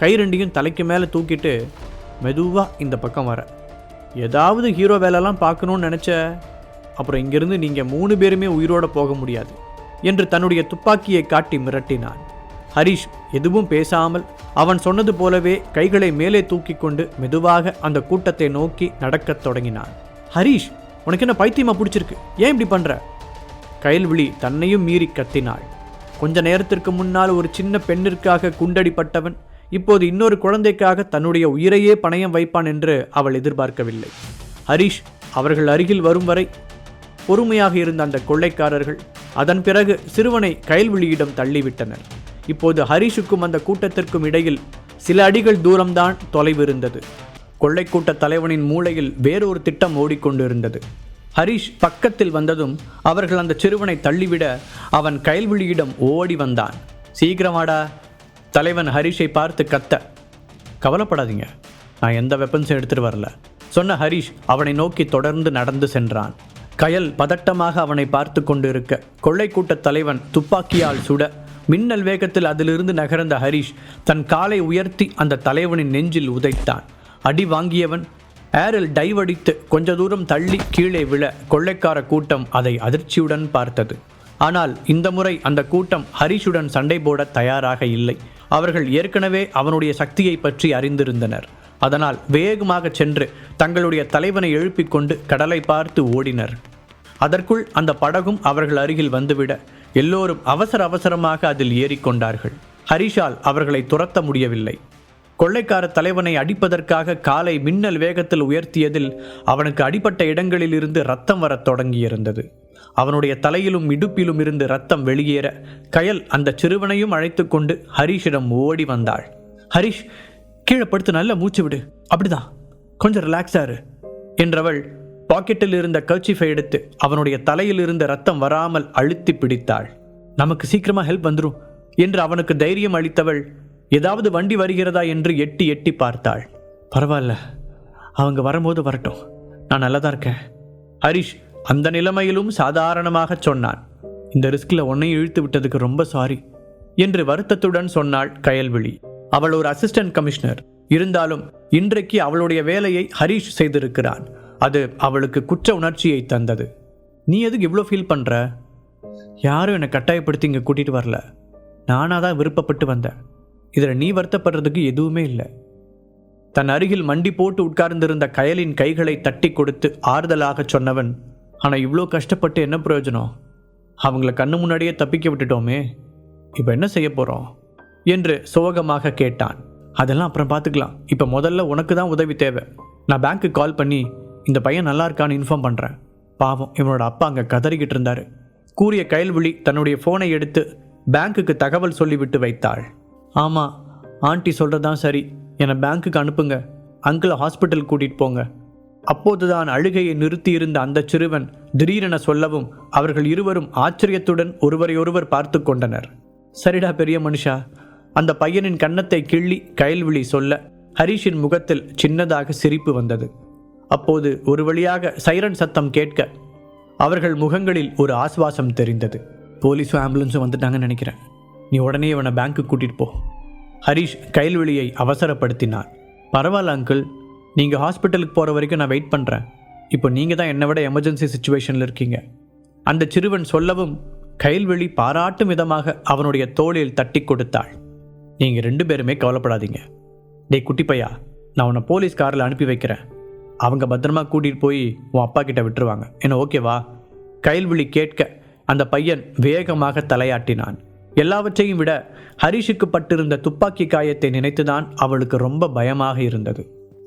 கை ரெண்டையும் தலைக்கு மேலே தூக்கிட்டு மெதுவாக இந்த பக்கம் வர. ஏதாவது ஹீரோ வேலைலாம் பார்க்கணுன்னு நினச்ச அப்புறம் இங்கிருந்து நீங்கள் 3 பேருமே உயிரோடு போக முடியாது என்று தன்னுடைய துப்பாக்கியை காட்டி மிரட்டினான். ஹரிஷ் எதுவும் பேசாமல் அவன் சொன்னது போலவே கைகளை மேலே தூக்கி கொண்டு மெதுவாக அந்த கூட்டத்தை நோக்கி நடக்கத் தொடங்கினான். ஹரிஷ், உனக்கு என்ன பைத்தியமா பிடிச்சிருக்கு? ஏன் இப்படி பண்ற? கயல்விழி தன்னையும் மீறி கத்தினாள். கொஞ்ச நேரத்திற்கு முன்னால் ஒரு சின்ன பெண்ணிற்காக குண்டடிப்பட்டவன் இப்போது இன்னொரு குழந்தைக்காக தன்னுடைய உயிரையே பணயம் வைப்பான் என்று அவள் எதிர்பார்க்கவில்லை. ஹரிஷ் அவர்கள் அருகில் வரும் வரை பொறுமையாக இருந்த அந்த கொள்ளைக்காரர்கள் அதன் பிறகு சிறுவனை கயல்விழியிடம் தள்ளிவிட்டனர். இப்போது ஹரிஷுக்கும் அந்த கூட்டத்திற்கும் இடையில் சில அடிகள் தூரம்தான் தொலைவு இருந்தது. கொள்ளைக்கூட்ட தலைவனின் மூளையில் வேறொரு திட்டம் ஓடிக்கொண்டிருந்தது. ஹரிஷ் பக்கத்தில் வந்ததும் அவர்கள் அந்த சிறுவனை தள்ளிவிட அவன் கயல்விழியிடம் ஓடி வந்தான். சீக்கிரமாடா! தலைவன் ஹரிஷை பார்த்து கத்த. கவலைப்படாதீங்க, நான் எந்த வெப்பன்ஸும் எடுத்துட்டு வரல சொன்ன ஹரிஷ் அவனை நோக்கி தொடர்ந்து நடந்து சென்றான். கயல் பதட்டமாக அவனை பார்த்து கொண்டிருக்க கொள்ளைக்கூட்ட தலைவன் துப்பாக்கியால் சுட மின்னல் வேகத்தில் அதிலிருந்து நகர்ந்த ஹரிஷ் தன் காலை உயர்த்தி அந்த தலைவனின் நெஞ்சில் உதைத்தான். அடி வாங்கியவன் ஏரில் டைவ் அடித்து கொஞ்ச தூரம் தள்ளி கீழே விழ கொள்ளைக்கார கூட்டம் அதை அதிர்ச்சியுடன் பார்த்தது. ஆனால் இந்த முறை அந்த கூட்டம் ஹரிஷுடன் சண்டை போட தயாராக இல்லை. அவர்கள் ஏற்கனவே அவனுடைய சக்தியை பற்றி அறிந்திருந்தனர். அதனால் வேகமாக சென்று தங்களுடைய தலைவனை எழுப்பிக் கொண்டு கடலை பார்த்து ஓடினர். அதற்குள் அந்த படகும் அவர்கள் அருகில் வந்துவிட எல்லோரும் அவசர அவசரமாக அதில் ஏறிக்கொண்டார்கள். ஹரிஷால் அவர்களை துரத்த முடியவில்லை. கொள்ளைக்கார தலைவனை அடிப்பதற்காக காலை மின்னல் வேகத்தில் உயர்த்தியதில் அவனுக்கு அடிப்பட்ட இடங்களில் இருந்து ரத்தம் வரத் தொடங்கியிருந்தது. அவனுடைய தலையிலும் இடுப்பிலும் இருந்து ரத்தம் வெளியேற கயல் அந்த சிறுவனையும் அழைத்து கொண்டு ஹரிஷிடம் ஓடி வந்தாள். ஹரிஷ், கீழே படுத்து நல்ல மூச்சு விடு, அப்படிதான், கொஞ்சம் ரிலாக்ஸாரு என்றவள் பாக்கெட்டில் இருந்த கர்ச்சீஃபை எடுத்து அவனுடைய தலையில் இருந்த ரத்தம் வராமல் அழுத்தி பிடித்தாள். நமக்கு சீக்கிரமா ஹெல்ப் வந்துடும் என்று அவனுக்கு தைரியம் அளித்தவள் ஏதாவது வண்டி வருகிறதா என்று எட்டி எட்டி பார்த்தாள். பரவாயில்ல, அவங்க வரும்போது வரட்டும், நான் நல்லதா இருக்கேன். ஹரிஷ் அந்த நிலைமையிலும் சாதாரணமாக சொன்னான். இந்த ரிஸ்கில் உன்னையும் இழுத்து விட்டதுக்கு ரொம்ப சாரி என்று வருத்தத்துடன் சொன்னாள் கயல்விழி. அவள் ஒரு அசிஸ்டன்ட் கமிஷனர். இருந்தாலும் இன்றைக்கு அவளுடைய வேலையை ஹரிஷ் செய்திருக்கிறான். அது அவளுக்கு குற்ற உணர்ச்சியை தந்தது. நீ எதுக்கு இவ்வளோ ஃபீல் பண்ணுற? யாரும் என்னை கட்டாயப்படுத்தி இங்கே கூட்டிகிட்டு வரல, நானாக தான் விருப்பப்பட்டு வந்தேன். இதில் நீ வருத்தப்படுறதுக்கு எதுவுமே இல்லை. தன் அருகில் மண்டி போட்டு உட்கார்ந்திருந்த கயலின் கைகளை தட்டி கொடுத்து ஆறுதலாக சொன்னவன், ஆனால் இவ்வளோ கஷ்டப்பட்டு என்ன பிரயோஜனம்? அவங்கள கண்ணு முன்னாடியே தப்பிக்க விட்டுட்டோமே, இப்போ என்ன செய்ய போகிறோம் என்று சோகமாக கேட்டான். அதெல்லாம் அப்புறம் பார்த்துக்கலாம், இப்போ முதல்ல உனக்கு தான் உதவி தேவை. நான் பேங்க்கு கால் பண்ணி இந்த பையன் நல்லா இருக்கான்னு இன்ஃபார்ம் பண்ணுறேன். பாவம், இவனோட அப்பா அங்கே கதறிக்கிட்டு இருந்தார் கூறிய கயல்விழி தன்னுடைய ஃபோனை எடுத்து பேங்க்குக்கு தகவல் சொல்லிவிட்டு வைத்தாள். ஆமாம், ஆண்டி சொல்கிறதான் சரி, என்னை பேங்க்குக்கு அனுப்புங்க, அங்கிளை ஹாஸ்பிட்டல் கூட்டிகிட்டு போங்க. அப்போதுதான் அழுகையை நிறுத்தியிருந்த அந்த சிறுவன் திடீரென சொல்லவும் அவர்கள் இருவரும் ஆச்சரியத்துடன் ஒருவரையொருவர் பார்த்து கொண்டனர். சரிடா பெரிய மனுஷா, அந்த பையனின் கன்னத்தை கிள்ளி கயல்விழி சொல்ல ஹரிஷின் முகத்தில் சின்னதாக சிரிப்பு வந்தது. அப்போது ஒரு வழியாக சைரன் சத்தம் கேட்க அவர்கள் முகங்களில் ஒரு ஆசுவாசம் தெரிந்தது. போலீஸும் ஆம்புலன்ஸும் வந்துட்டாங்கன்னு நினைக்கிறேன், நீ உடனே இவனை பேங்க்குக்கு கூட்டிகிட்டு போ. ஹரிஷ் கயல்விழியை அவசரப்படுத்தினான். பரவாயில்ல அங்கிள், நீங்கள் ஹாஸ்பிட்டலுக்கு போகிற வரைக்கும் நான் வெயிட் பண்ணுறேன். இப்போ நீங்கள் தான் என்னை விட எமர்ஜென்சி சுச்சுவேஷனில் இருக்கீங்க. அந்த சிறுவன் சொல்லவும் கயல்விழி பாராட்டும் விதமாக அவனுடைய தோளில் தட்டி கொடுத்தாள். நீங்கள் 2 பேருமே கவலைப்படாதீங்க. டேய் குட்டி பையா, நான் உன்னை போலீஸ் காரில் அனுப்பி வைக்கிறேன். அவங்க பத்திரமா கூட்டிகிட்டு போய் உன் அப்பா கிட்ட விட்டுருவாங்க, என்ன ஓகேவா? கயல்விழி கேட்க அந்த பையன் வேகமாக தலையாட்டினான். எல்லாவற்றையும் விட ஹரிஷுக்கு பட்டிருந்த துப்பாக்கி காயத்தை நினைத்துதான் அவளுக்கு ரொம்ப பயமாக இருந்தது.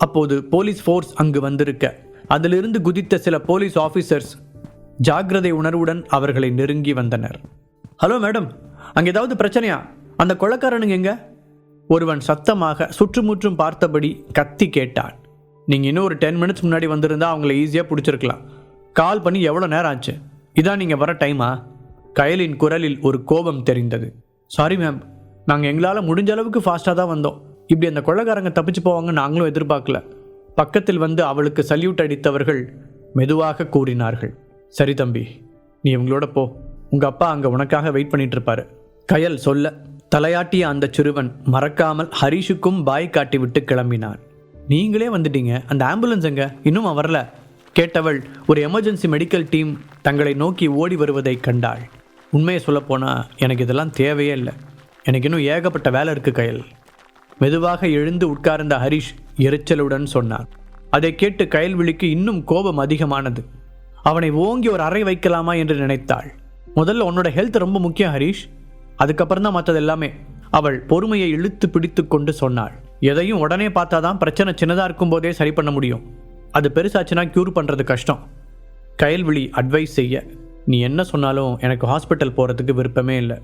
அப்போது போலீஸ் ஃபோர்ஸ் அங்கு வந்திருக்க அதிலிருந்து குதித்த சில போலீஸ் ஆஃபீஸர்ஸ் ஜாக்கிரதை உணர்வுடன் அவர்களை நெருங்கி வந்தனர். ஹலோ மேடம், அங்கே ஏதாவது பிரச்சனையா? அந்த கொலைக்காரனுங்க எங்க? ஒருவன் சத்தமாக சுற்றுமுற்றும் பார்த்தபடி கத்தி கேட்டான். நீங்கள் இன்னும் ஒரு 10 மினிட்ஸ் முன்னாடி வந்திருந்தா அவங்கள ஈஸியாக பிடிச்சிருக்கலாம். கால் பண்ணி எவ்வளோ நேரம் ஆச்சு? இதான் நீங்கள் வர டைமா? கயலின் குரலில் ஒரு கோபம் தெரிந்தது. சாரி மேம், நாங்கள் எங்களால் முடிஞ்ச அளவுக்கு ஃபாஸ்ட்டாக தான் வந்தோம். இப்படி அந்த கொள்ளைக்காரங்க தப்பிச்சு போவாங்க நாங்களும் எதிர்பார்க்கல. பக்கத்தில் வந்து அவளுக்கு சல்யூட் அடித்தவர்கள் மெதுவாக கூறினார்கள். சரி தம்பி, நீ இவங்களோட போ, உங்கள் அப்பா அங்கே உனக்காக வெயிட் பண்ணிட்டு இருப்பாரு. கயல் சொல்ல தலையாட்டிய அந்த சிறுவன் மறக்காமல் ஹரிஷுக்கும் பாய் காட்டிவிட்டு கிளம்பினான். நீங்களே வந்துட்டீங்க, அந்த ஆம்புலன்ஸ் எங்க, இன்னும் வரல கேட்டவள் ஒரு எமர்ஜென்சி மெடிக்கல் டீம் தங்களை நோக்கி ஓடி வருவதை கண்டாள். உண்மையை சொல்லப்போனால் எனக்கு இதெல்லாம் தேவையே இல்லை, எனக்கு இன்னும் ஏகப்பட்ட வேலை இருக்குது கயல். மெதுவாக எழுந்து உட்கார்ந்த ஹரிஷ் எரிச்சலுடன் சொன்னார். அதை கேட்டு கயல்விழிக்கு இன்னும் கோபம் அதிகமானது. அவனை ஓங்கி ஒரு அறை வைக்கலாமா என்று நினைத்தாள். முதல்ல உன்னோட ஹெல்த் ரொம்ப முக்கியம் ஹரிஷ், அதுக்கப்புறம் தான் மற்றது எல்லாமே. அவள் பொறுமையை இழுத்து பிடித்து கொண்டு சொன்னாள். எதையும் உடனே பார்த்தாதான் பிரச்சனை சின்னதாக இருக்கும் போதே சரி பண்ண முடியும், அது பெருசாச்சுன்னா க்யூர் பண்ணுறது கஷ்டம். கயல்விழி அட்வைஸ் செய்ய, நீ என்ன சொன்னாலும் எனக்கு ஹாஸ்பிட்டல் போகிறதுக்கு விருப்பமே இல்லை.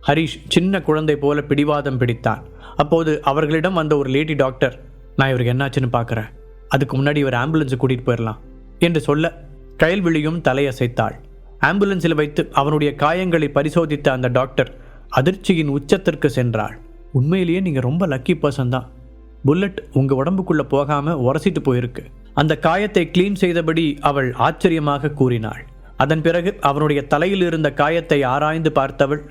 ஹரிஷ் சின்ன குழந்தை போல பிடிவாதம் பிடித்தான். அப்போது அவர்களிடம் வந்த ஒரு லேடி டாக்டர், நான் இவருக்கு என்னாச்சுன்னு பார்க்குறேன், அதுக்கு முன்னாடி இவர் ஆம்புலன்ஸை கூட்டிகிட்டு போயிடலாம் என்று சொல்ல கயல்விழியும் தலையசைத்தாள். ஆம்புலன்ஸில் வைத்து அவனுடைய காயங்களை பரிசோதித்த அந்த டாக்டர் அதிர்ச்சியின் உச்சத்திற்கு சென்றாள். உண்மையிலேயே நீங்கள் ரொம்ப லக்கி பர்சன் தான், புல்லட் உங்கள் உடம்புக்குள்ளே போகாமல் உரசிட்டு போயிருக்கு. அந்த காயத்தை க்ளீன் செய்தபடி அவள் ஆச்சரியமாக கூறினாள். அதன் பிறகு அவனுடைய தலையில் இருந்த காயத்தை ஆராய்ந்து பார்த்தவள்,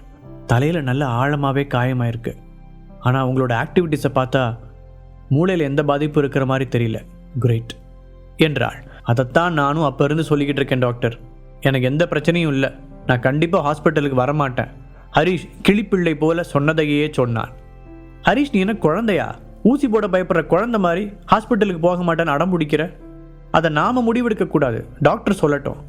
தலையில் நல்ல ஆழமாகவே காயமாயிருக்கு, ஆனால் உங்களோட ஆக்டிவிட்டீஸை பார்த்தா மூளையில் எந்த பாதிப்பு இருக்கிற மாதிரி தெரியல, கிரேட் என்றாள். அதைத்தான் நானும் அப்போ இருந்து சொல்லிக்கிட்டு இருக்கேன் டாக்டர், எனக்கு எந்த பிரச்சனையும் இல்லை, நான் கண்டிப்பாக ஹாஸ்பிட்டலுக்கு வரமாட்டேன். ஹரிஷ் கிளிப்பிள்ளை போல சொன்னதையே சொன்னான். ஹரிஷ், நீ என்ன குழந்தையா, ஊசி போட பயப்படுற குழந்தை மாதிரி ஹாஸ்பிட்டலுக்கு போக மாட்டேன்னு அடம் பிடிக்கிற? அதை நாம முடிவெடுக்கக்கூடாது, டாக்டர் சொல்லட்டும்.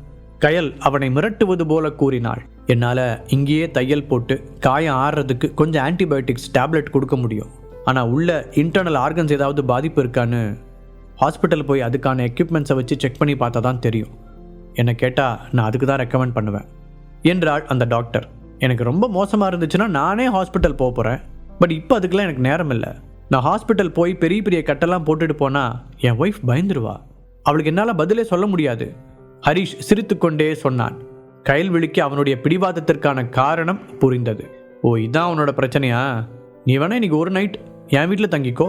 கயல் அவனை மிரட்டுவது போல கூறினாள். என்னால் இங்கேயே தையல் போட்டு காயம் ஆறுறதுக்கு கொஞ்சம் ஆன்டிபயோட்டிக்ஸ் டேப்லெட் கொடுக்க முடியும், ஆனால் உள்ள இன்டர்னல் ஆர்கன்ஸ் ஏதாவது பாதிப்பு இருக்கான்னு ஹாஸ்பிட்டல் போய் அதுக்கான எக்யூப்மெண்ட்ஸை வச்சு செக் பண்ணி பார்த்தா தான் தெரியும். என்னை கேட்டால் நான் அதுக்கு தான் ரெக்கமெண்ட் பண்ணுவேன் என்றாள் அந்த டாக்டர். எனக்கு ரொம்ப மோசமாக இருந்துச்சுன்னா நானே ஹாஸ்பிட்டல் போக போகிறேன், பட் இப்போ அதுக்கெலாம் எனக்கு நேரம் இல்லை. நான் ஹாஸ்பிட்டல் போய் பெரிய பெரிய கட்டெல்லாம் போட்டுட்டு போனால் என் ஒய்ஃப் பயந்துருவா, அவளுக்கு என்னால் பதிலே சொல்ல முடியாது. ஹரிஷ் சிரித்து கொண்டே சொன்னான். கயல்விழிக்கு அவனுடைய பிடிவாதத்திற்கான காரணம் புரிந்தது. ஓ, இதான் அவனோட பிரச்சனையா? நீ வேணா இன்னைக்கு ஒரு நைட் என் வீட்டில் தங்கிக்கோ,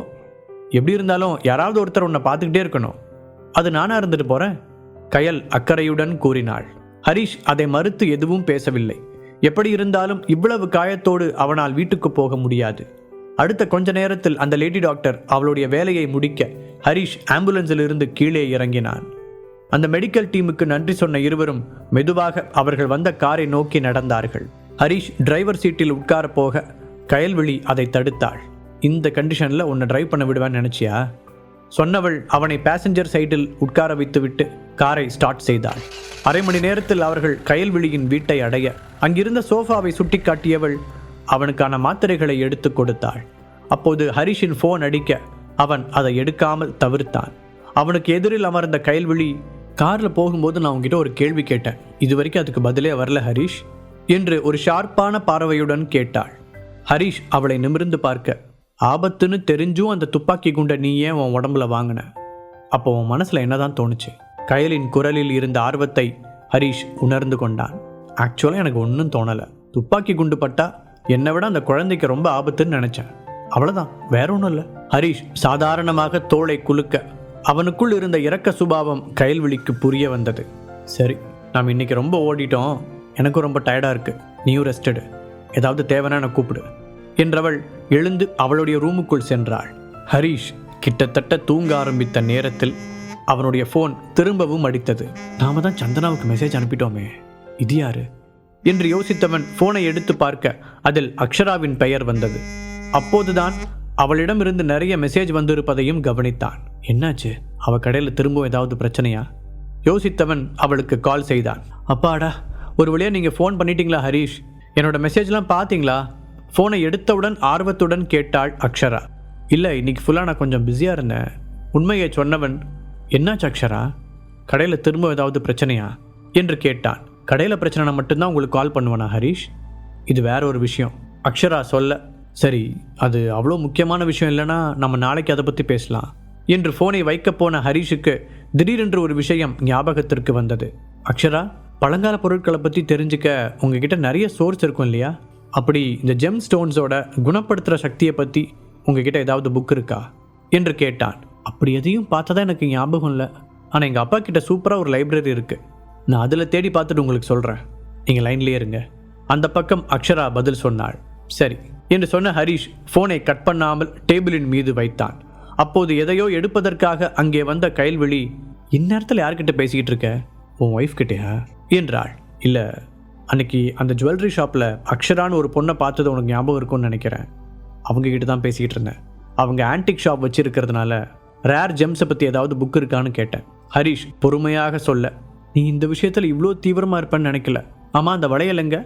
எப்படி இருந்தாலும் யாராவது ஒருத்தர் உன்னை பார்த்துக்கிட்டே இருக்கணும், அது நானாக இருந்துட்டு போகிறேன், கயல் அக்கறையுடன் கூறினாள். ஹரிஷ் அதை மறுத்து எதுவும் பேசவில்லை. எப்படி இருந்தாலும் இவ்வளவு காயத்தோடு அவனால் வீட்டுக்கு போக முடியாது. அடுத்த கொஞ்ச நேரத்தில் அந்த லேடி டாக்டர் அவளுடைய வேலையை முடிக்க ஹரிஷ் ஆம்புலன்ஸில் இருந்து கீழே இறங்கினான். அந்த மெடிக்கல் டீமுக்கு நன்றி சொன்ன இருவரும் மெதுவாக அவர்கள் வந்த காரை நோக்கி நடந்தார்கள். ஹரிஷ் டிரைவர் சீட்டில் உட்கார போக கயல்விழி அதை தடுத்தாள். இந்த கண்டிஷனில் உன்னை டிரைவ் பண்ண விடுவேன்னு நினச்சியா? சொன்னவள் அவனை பேசஞ்சர் சைடில் உட்கார வைத்துவிட்டு காரை ஸ்டார்ட் செய்தாள். அரை மணி நேரத்தில் அவர்கள் கயல்விழியின் வீட்டை அடைய அங்கிருந்த சோஃபாவை சுட்டி காட்டியவள் அவனுக்கான மாத்திரைகளை எடுத்து கொடுத்தாள். அப்போது ஹரிஷின் ஃபோன் அடிக்க அவன் அதை எடுக்காமல் தவிர்த்தான். அவனுக்கு எதிரில் அமர்ந்த கயல்விழி, காரில் போகும்போது நான் உங்ககிட்ட ஒரு கேள்வி கேட்டேன், இது வரைக்கும் அதுக்கு பதிலே வரல ஹரிஷ் என்று ஒரு ஷார்ப்பான பார்வையுடன் கேட்டாள். ஹரிஷ் அவளை நிமிர்ந்து பார்க்க, ஆபத்துன்னு தெரிஞ்சும் அந்த துப்பாக்கி குண்டை நீ ஏன் உன் உடம்புல வாங்கின? அப்போ உன் மனசில் என்னதான் தோணுச்சு? கயலின் குரலில் இருந்த ஆர்வத்தை ஹரிஷ் உணர்ந்து கொண்டான். ஆக்சுவலாக எனக்கு ஒன்றும் தோணலை, துப்பாக்கி குண்டு பட்டா என்னை விட அந்த குழந்தைக்கு ரொம்ப ஆபத்துன்னு நினச்சேன், அவ்வளோதான், வேற ஒன்றும் இல்லை. ஹரிஷ் சாதாரணமாக தோளை குலுக்க அவனுக்குள் இருந்த இரக்க சுபாவம் கயல்விழிக்கு புரிய வந்தது. சரி, நாம் இன்னைக்கு ரொம்ப ஓடிட்டோம், எனக்கும் ரொம்ப டயர்டாக இருக்கு, நீயும் ரெஸ்டடு, ஏதாவது தேவைன்னா கூப்பிடு என்றவள் எழுந்து அவளுடைய ரூமுக்குள் சென்றாள். ஹரிஷ் கிட்டத்தட்ட தூங்க ஆரம்பித்த நேரத்தில் அவனுடைய ஃபோன் திரும்பவும் அடித்தது. நாம தான் சந்தனாவுக்கு மெசேஜ் அனுப்பிட்டோமே, இது யாரு என்று யோசித்தவன் ஃபோனை எடுத்து பார்க்க அதில் அக்ஷராவின் பெயர் வந்தது. அப்போதுதான் அவளிடமிருந்து நிறைய மெசேஜ் வந்திருப்பதையும் கவனித்தான். என்னாச்சு, அவ கடையில் திரும்ப ஏதாவது பிரச்சனையா யோசித்தவன் அவளுக்கு கால் செய்தான். அப்பாடா, ஒரு வழியாக நீங்கள் ஃபோன் பண்ணிட்டீங்களா ஹரிஷ், என்னோட மெசேஜ்லாம் பார்த்தீங்களா? ஃபோனை எடுத்தவுடன் ஆர்வத்துடன் கேட்டாள் அக்ஷரா. இல்லை, இன்னைக்கு ஃபுல்லாக நான் கொஞ்சம் பிஸியாக இருந்தேன். உண்மையை சொன்னவன், என்னாச்சு அக்ஷரா, கடையில் திரும்ப ஏதாவது பிரச்சனையா என்று கேட்டான். கடையில் பிரச்சனை மட்டும்தான் உங்களுக்கு கால் பண்ணுவேனா ஹரிஷ், இது வேற ஒரு விஷயம் அக்ஷரா சொல்ல. சரி, அது அவ்வளோ முக்கியமான விஷயம் இல்லைனா நம்ம நாளைக்கு அதை பற்றி பேசலாம் என்று ஃபோனை வைக்க போன ஹரிஷுக்கு திடீரென்று ஒரு விஷயம் ஞாபகத்திற்கு வந்தது. அக்ஷரா, பழங்கால பொருட்களை பற்றி தெரிஞ்சுக்க உங்ககிட்ட நிறைய சோர்ஸ் இருக்கும் இல்லையா? அப்படி இந்த ஜெம் ஸ்டோன்ஸோட குணப்படுத்துகிற சக்தியை பற்றி உங்ககிட்ட ஏதாவது புக் இருக்கா என்று கேட்டான். அப்படி எதையும் பார்த்ததா எனக்கு ஞாபகம் இல்லை, ஆனால் எங்கள் அப்பா கிட்ட சூப்பராக ஒரு லைப்ரரி இருக்குது, நான் அதில் தேடி பார்த்துட்டு உங்களுக்கு சொல்கிறேன், நீங்கள் லைன்லேயே இருங்க. அந்த பக்கம் அக்ஷரா பதில் சொன்னாள். சரி, என்று சொன்ன ஹரிஷ் ஃபோனை கட் பண்ணாமல் டேபிளின் மீது வைத்தான். அப்போது எதையோ எடுப்பதற்காக அங்கே வந்த கயல்விழி, இந்நேரத்தில் யார்கிட்ட பேசிக்கிட்டு இருக்க? உன் ஒய்ஃப் கிட்டயா என்றாள். இல்லை, அன்னைக்கு அந்த ஜுவல்லரி ஷாப்பில் அக்ஷரான்னு ஒரு பொண்ணை பார்த்தது உனக்கு ஞாபகம் இருக்கும்னு நினைக்கிறேன். அவங்கக்கிட்ட தான் பேசிக்கிட்டு இருந்தேன். அவங்க ஆன்டிக் ஷாப் வச்சிருக்கிறதுனால ரேர் ஜெம்ஸை பற்றி ஏதாவது புக் இருக்கான்னு கேட்டேன். ஹரிஷ் பொறுமையாக சொல்ல, நீ இந்த விஷயத்தில் இவ்வளோ தீவிரமாக இருப்பேன்னு நினைக்கல. ஆமாம், அந்த வளையல் எங்க?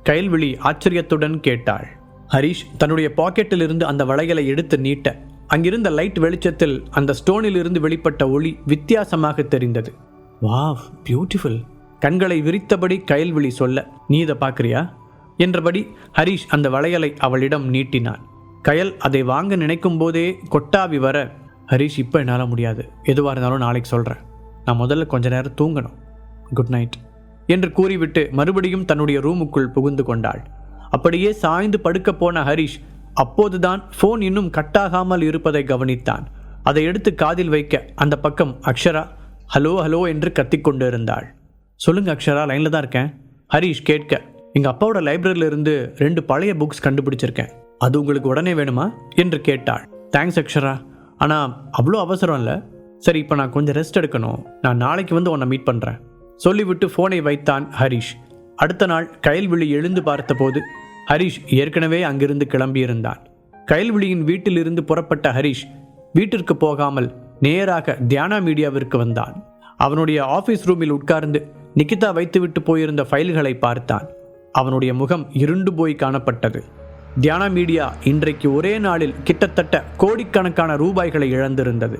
கயல்விழி ஆச்சரியத்துடன் கேட்டாள். ஹரிஷ் தன்னுடைய பாக்கெட்டில் இருந்து அந்த வளையலை எடுத்து நீட்ட, அங்கிருந்த லைட் வெளிச்சத்தில் அந்த ஸ்டோனில் இருந்து வெளிப்பட்ட ஒளி வித்தியாசமாக தெரிந்தது. Wow, beautiful. கண்களை விரித்தபடி கயல்விழி சொல்ல, நீ இதை பார்க்குறியா என்றபடி ஹரிஷ் அந்த வளையலை அவளிடம் நீட்டினான். கயல் அதை வாங்க நினைக்கும் போதே கொட்டாவி வர, ஹரிஷ் இப்போ என்னால் முடியாது, எதுவாக இருந்தாலும் நாளைக்கு சொல்கிறேன். நான் முதல்ல கொஞ்ச நேரம் தூங்கணும். குட் நைட் என்று கூறிவிட்டு மறுபடியும் தன்னுடைய ரூமுக்குள் புகுந்து கொண்டாள். அப்படியே சாய்ந்து படுக்க போன ஹரிஷ் அப்போதுதான் ஃபோன் இன்னும் கட்டாகாமல் இருப்பதை கவனித்தான். அதை எடுத்து காதில் வைக்க அந்த பக்கம் அக்ஷரா ஹலோ ஹலோ என்று கத்திக்கொண்டு இருந்தாள். சொல்லுங்க அக்ஷரா, லைனில் தான் இருக்கேன். ஹரிஷ் கேட்க, எங்கள் அப்பாவோட லைப்ரரியில இருந்து 2 பழைய புக்ஸ் கண்டுபிடிச்சிருக்கேன். அது உங்களுக்கு உடனே வேணுமா என்று கேட்டாள். தேங்க்ஸ் அக்ஷரா, ஆனால் அவ்வளோ அவசரம் இல்லை. சரி, இப்போ நான் கொஞ்சம் ரெஸ்ட் எடுக்கணும். நான் நாளைக்கு வந்து உன்னை மீட் பண்ணுறேன் சொல்லிவிட்டு ஃபோனை வைத்தான் ஹரிஷ். அடுத்த நாள் கயல்விழி எழுந்து பார்த்தபோது ஹரிஷ் ஏற்கனவே அங்கிருந்து கிளம்பியிருந்தான். கயல்விழியின் வீட்டிலிருந்து புறப்பட்ட ஹரிஷ் வீட்டிற்கு போகாமல் நேராக தியானா மீடியாவிற்கு வந்தான். அவனுடைய ஆஃபீஸ் ரூமில் உட்கார்ந்து நிகிதா வைத்துவிட்டு போயிருந்த ஃபைல்களை பார்த்தான். அவனுடைய முகம் இருண்டு போய் காணப்பட்டது. தியானா மீடியா இன்றைக்கு ஒரே நாளில் கிட்டத்தட்ட கோடிக்கணக்கான ரூபாய்களை இழந்திருந்தது.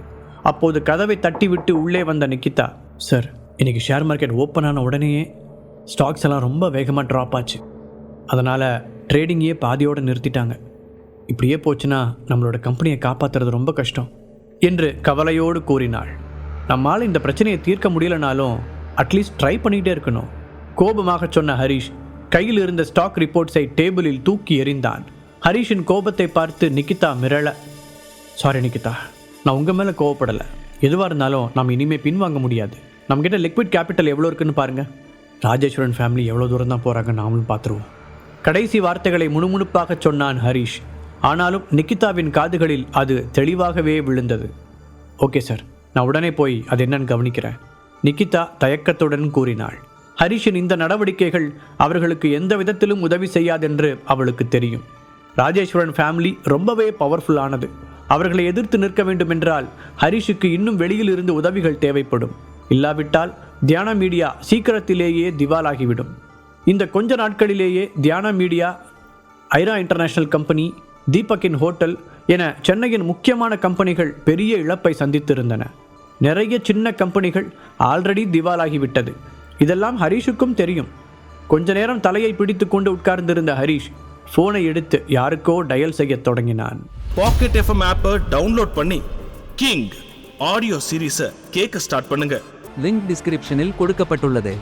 அப்போது கதவை தட்டிவிட்டு உள்ளே வந்த நிகிதா, சார், இன்னைக்கு ஷேர் மார்க்கெட் ஓப்பன் ஆன உடனேயே ஸ்டாக்ஸ் எல்லாம் ரொம்ப வேகமாக ட்ராப் ஆச்சு. அதனால் ட்ரேடிங்கே பாதியோடு நிறுத்திட்டாங்க. இப்படியே போச்சுன்னா நம்மளோட கம்பெனியை காப்பாற்றுறது ரொம்ப கஷ்டம் என்று கவலையோடு கூறினாள். நம்மால் இந்த பிரச்சனையை தீர்க்க முடியலனாலும் அட்லீஸ்ட் ட்ரை பண்ணிகிட்டே இருக்கணும் கோபமாக சொன்ன ஹரிஷ் கையில் இருந்த ஸ்டாக் ரிப்போர்ட்ஸை டேபிளில் தூக்கி எறிந்தான். ஹரிஷின் கோபத்தை பார்த்து நிகிதா மிரள, சாரி நிகிதா, நான் உங்கள் மேலே கோவப்படலை. எதுவாக இருந்தாலும் நாம் இனிமேல் பின்வாங்க முடியாது. நம்மக்கிட்ட லிக்விட் கேபிட்டல் எவ்வளோ இருக்குன்னு பாருங்கள். ராஜேஸ்வரன் ஃபேமிலி எவ்வளோ தூரம் தான் போகிறாங்க, நாமளும் பார்த்துருவோம். கடைசி வார்த்தைகளை முணுமுணுப்பாக சொன்னான் ஹரிஷ். ஆனாலும் நிகிதாவின் காதுகளில் அது தெளிவாகவே விழுந்தது. ஓகே சார், நான் உடனே போய் அது என்னன்னு கவனிக்கிறேன் நிகிதா தயக்கத்துடன் கூறினாள். ஹரிஷின் இந்த நடவடிக்கைகள் அவர்களுக்கு எந்த விதத்திலும் உதவி செய்யாதென்று அவளுக்கு தெரியும். ராஜேஸ்வரன் ஃபேமிலி ரொம்பவே பவர்ஃபுல்லானது. அவர்களை எதிர்த்து நிற்க வேண்டுமென்றால் ஹரிஷுக்கு இன்னும் வெளியில் இருந்து உதவிகள் தேவைப்படும். இல்லாவிட்டால் தியானா மீடியா சீக்கிரத்திலேயே திவாலாகிவிடும். இந்த கொஞ்ச நாட்களிலேயே Dhiyana media, Aira international company, தீபக்கின் ஹோட்டல் என சென்னையின் முக்கியமான கம்பெனிகள் பெரிய இழப்பை சந்தித்திருந்தன. நிறைய சின்ன கம்பெனிகள் ஆல்ரெடி திவாலாகிவிட்டது. இதெல்லாம் ஹரிஷுக்கும் தெரியும். கொஞ்ச நேரம் தலையை பிடித்து கொண்டு உட்கார்ந்திருந்த ஹரிஷ் ஃபோனை எடுத்து யாருக்கோ டயல் செய்ய தொடங்கினான். பாக்கெட் எஃப்எம் ஆப்பை டவுன்லோட் பண்ணி கிங் ஆடியோ சீரீஸை கேட்க ஸ்டார்ட் பண்ணுங்க. லிங்க் டிஸ்கிரிப்ஷனில் கொடுக்கப்பட்டுள்ளது.